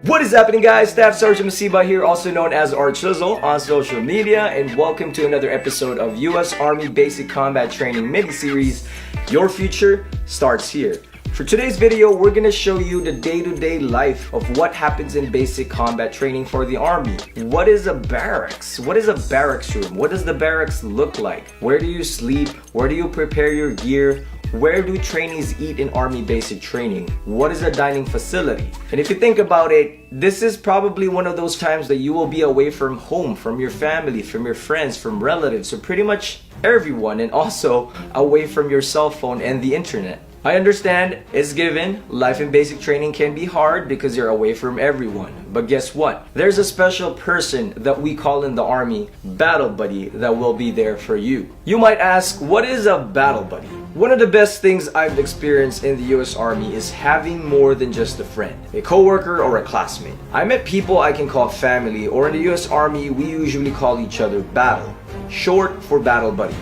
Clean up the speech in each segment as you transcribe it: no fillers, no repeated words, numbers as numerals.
What is happening, guys? Staff Sergeant Masiba here, also known as Art Chisel on social media, and welcome to another episode of U.S. Army Basic Combat Training mini-series. Your future starts here. For today's video, we're gonna show you the day-to-day life of what happens in basic combat training for the Army. What is a barracks? What is a barracks room? What does the barracks look like? Where do you sleep? Where do you prepare your gear? Where do trainees eat in Army basic training? What is a dining facility? And if you think about it, this is probably one of those times that you will be away from home, from your family, from your friends, from relatives, so pretty much everyone, and also away from your cell phone and the internet. I understand, it's given, life in basic training can be hard because you're away from everyone. But guess what? There's a special person that we call in the Army battle buddy that will be there for you. You might ask, what is a battle buddy? One of the best things I've experienced in the US Army is having more than just a friend, a coworker, or a classmate. I met people I can call family, or in the US Army, we usually call each other battle, short for battle buddy.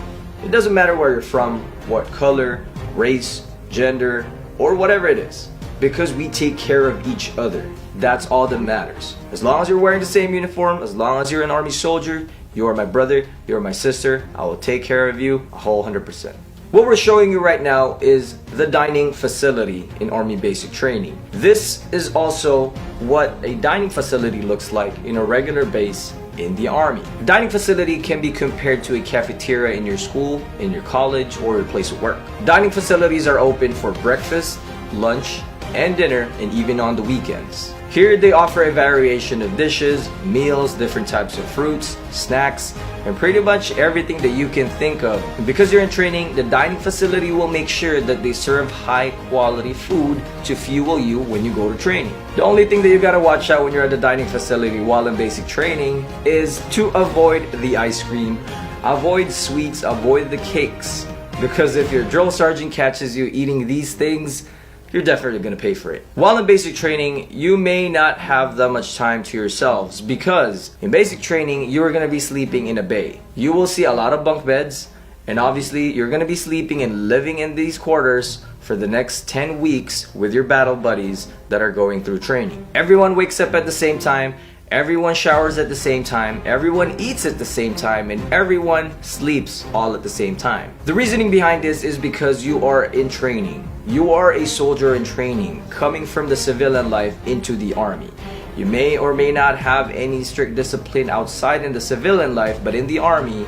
It doesn't matter where you're from, what color, race, gender, or whatever it is, because we take care of each other. That's all that matters. As long as you're wearing the same uniform, as long as you're an Army soldier, you are my brother, you are my sister, I will take care of you a whole 100%. What we're showing you right now is the dining facility in Army basic training. This is also what a dining facility looks like in a regular base in the Army. A dining facility can be compared to a cafeteria in your school, in your college, or your place of work. Dining facilities are open for breakfast, lunch, and dinner, and even on the weekends. Here they offer a variation of dishes, meals, different types of fruits, snacks, and pretty much everything that you can think of. And because you're in training, the dining facility will make sure that they serve high quality food to fuel you when you go to training. The only thing that you gotta watch out when you're at the dining facility while in basic training is to avoid the ice cream, avoid sweets, avoid the cakes. Because if your drill sergeant catches you eating these things, you're definitely going to pay for it. While in basic training, you may not have that much time to yourselves because in basic training, you are going to be sleeping in a bay. You will see a lot of bunk beds, and obviously you're going to be sleeping and living in these quarters for the next 10 weeks with your battle buddies that are going through training. Everyone wakes up at the same time, everyone showers at the same time, everyone eats at the same time, and everyone sleeps all at the same time. The reasoning behind this is because you are in training. You are a soldier in training, coming from the civilian life into the Army. You may or may not have any strict discipline outside in the civilian life, but in the Army,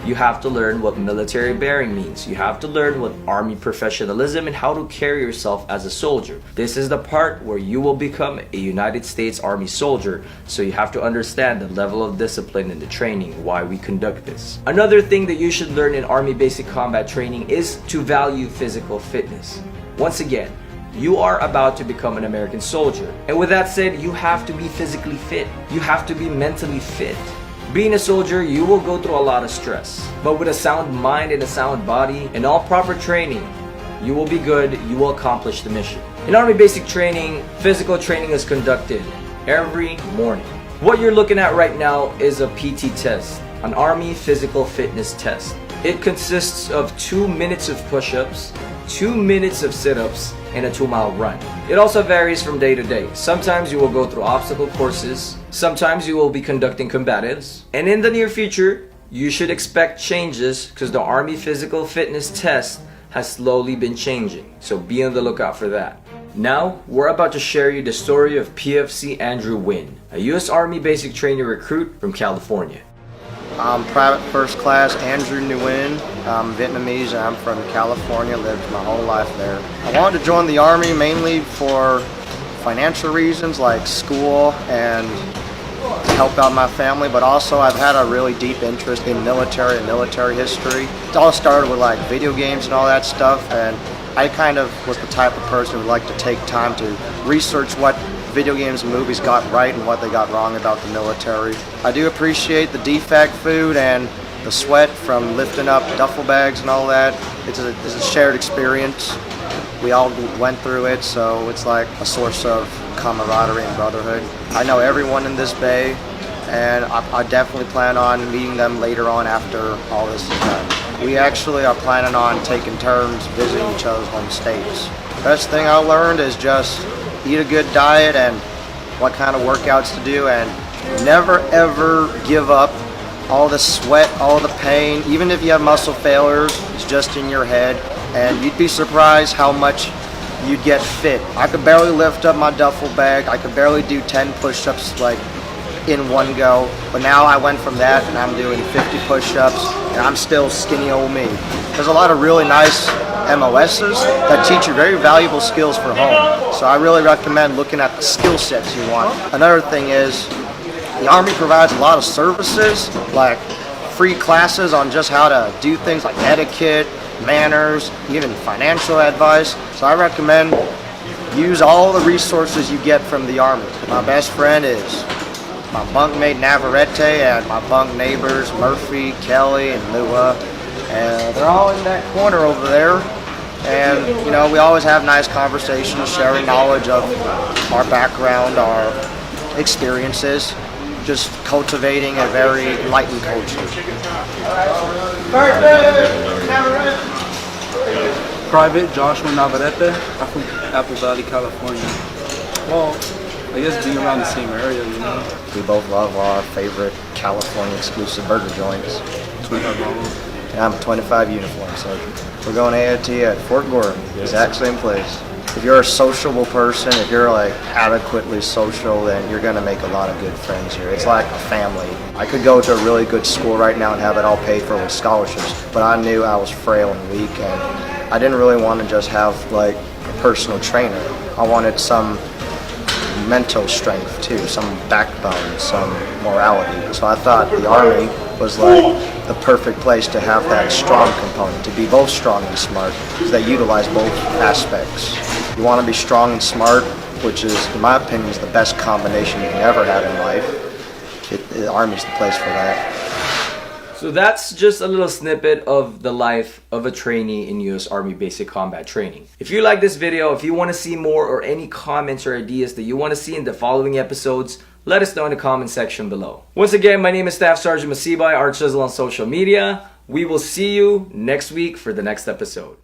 you have to learn what military bearing means. You have to learn what Army professionalism and how to carry yourself as a soldier. This is the part where you will become a United States Army soldier, so you have to understand the level of discipline in the training, why we conduct this. Another thing that you should learn in Army basic combat training is to value physical fitness. Once again, you are about to become an American soldier. And with that said, you have to be physically fit. You have to be mentally fit. Being a soldier, you will go through a lot of stress. But with a sound mind and a sound body and all proper training, you will be good, you will accomplish the mission. In Army basic training, physical training is conducted every morning. What you're looking at right now is a PT test, an Army physical fitness test. It consists of 2 minutes of push-ups, 2 minutes of sit-ups, and a 2-mile run. It also varies from day to day. Sometimes you will go through obstacle courses, sometimes you will be conducting combatives, and in the near future, you should expect changes because the Army physical fitness test has slowly been changing, so be on the lookout for that. Now, we're about to share you the story of PFC Andrew Wynn, a US Army basic training recruit from California. I'm Private First Class Andrew Nguyen. I'm Vietnamese and I'm from California, lived my whole life there. I wanted to join the Army mainly for financial reasons like school and to help out my family, but also I've had a really deep interest in military and military history. It all started with like video games and all that stuff, and I kind of was the type of person who would like to take time to research what video games and movies got right and what they got wrong about the military. I do appreciate the defect food and the sweat from lifting up duffel bags and all that. It's a shared experience. We all went through it, so it's like a source of camaraderie and brotherhood. I know everyone in this bay, and I definitely plan on meeting them later on after all this is done. We actually are planning on taking turns visiting each other's home states. Best thing I learned is just eat a good diet and what kind of workouts to do, and never ever give up. All the sweat, all the pain, even if you have muscle failures, it's just in your head, and you'd be surprised how much you'd get fit. I could barely lift up my duffel bag. I could barely do 10 push-ups like in one go, but now I went from that and I'm doing 50 push-ups and I'm still skinny old me. There's a lot of really nice MOSs that teach you very valuable skills for home, so I really recommend looking at the skill sets you want. Another thing is, the Army provides a lot of services, like free classes on just how to do things like etiquette, manners, even financial advice. So I recommend use all the resources you get from the Army. My best friend is my bunkmate Navarrete and my bunk neighbors Murphy, Kelly, and Lua. And they're all in that corner over there. And you know, we always have nice conversations, sharing knowledge of our background, our experiences, just cultivating a very enlightened culture. Private Joshua Navarrete. I'm from Apple Valley, California. Well, I guess being around the same area, you know. We both love our favorite California exclusive burger joints. 25 Bravo. Yeah, I'm a 25 uniform sergeant. We're going AOT at Fort Gordon, exact same place. If you're a sociable person, if you're like adequately social, then you're gonna make a lot of good friends here. It's like a family. I could go to a really good school right now and have it all paid for with scholarships, but I knew I was frail and weak, and I didn't really want to just have like a personal trainer. I wanted some mental strength too, some backbone, some morality. So I thought the Army was like the perfect place to have that strong component, to be both strong and smart, because they utilize both aspects. You want to be strong and smart, which is, in my opinion, is the best combination you can ever have in life. The Army's the place for that. So that's just a little snippet of the life of a trainee in U.S. Army Basic Combat Training. If you like this video, if you want to see more or any comments or ideas that you want to see in the following episodes, let us know in the comment section below. Once again, my name is Staff Sergeant Masibay, Art Chisel on social media. We will see you next week for the next episode.